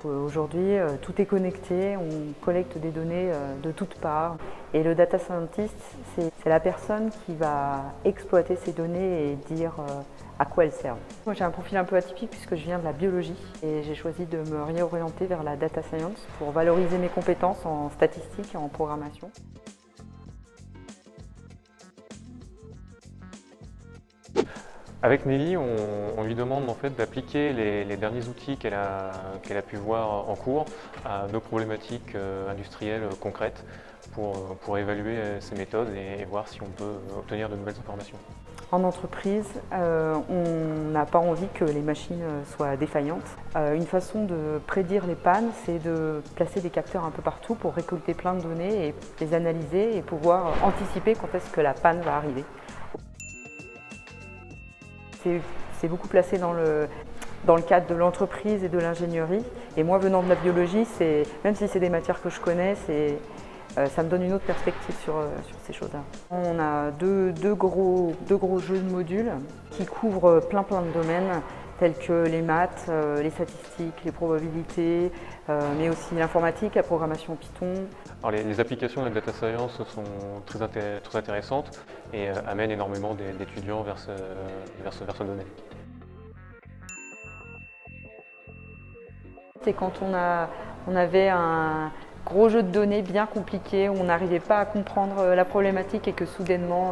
Aujourd'hui, tout est connecté, on collecte des données de toutes parts. Et le data scientist, c'est la personne qui va exploiter ces données et dire à quoi elles servent. Moi, j'ai un profil un peu atypique puisque je viens de la biologie et j'ai choisi de me réorienter vers la data science pour valoriser mes compétences en statistique et en programmation. Avec Nelly, on lui demande en fait d'appliquer les derniers outils qu'elle a pu voir en cours à nos problématiques industrielles concrètes pour évaluer ses méthodes et voir si on peut obtenir de nouvelles informations. En entreprise, on n'a pas envie que les machines soient défaillantes. Une façon de prédire les pannes, c'est de placer des capteurs un peu partout pour récolter plein de données et les analyser et pouvoir anticiper quand est-ce que la panne va arriver. C'est beaucoup placé dans le cadre de l'entreprise et de l'ingénierie. Et moi, venant de la biologie, même si c'est des matières que je connais, ça me donne une autre perspective sur ces choses-là. On a deux gros jeux de modules qui couvrent plein de domaines, tels que les maths, les statistiques, les probabilités, mais aussi l'informatique, la programmation Python. Alors les applications de la data science sont très intéressantes et amènent énormément d'étudiants vers ce domaine. C'est quand on avait un gros jeu de données bien compliqué, où on n'arrivait pas à comprendre la problématique et que soudainement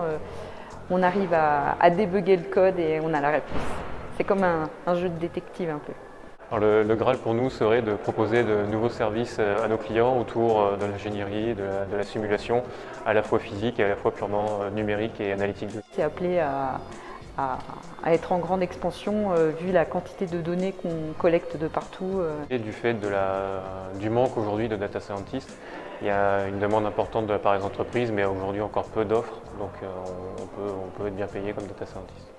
on arrive à débugger le code et on a la réponse. C'est comme un jeu de détective un peu. Alors le Graal pour nous serait de proposer de nouveaux services à nos clients autour de l'ingénierie, de la simulation, à la fois physique et à la fois purement numérique et analytique. C'est appelé à être en grande expansion vu la quantité de données qu'on collecte de partout. Et du fait du manque aujourd'hui de data scientists, il y a une demande importante de la part des entreprises, mais aujourd'hui encore peu d'offres, donc on peut être bien payé comme data scientist.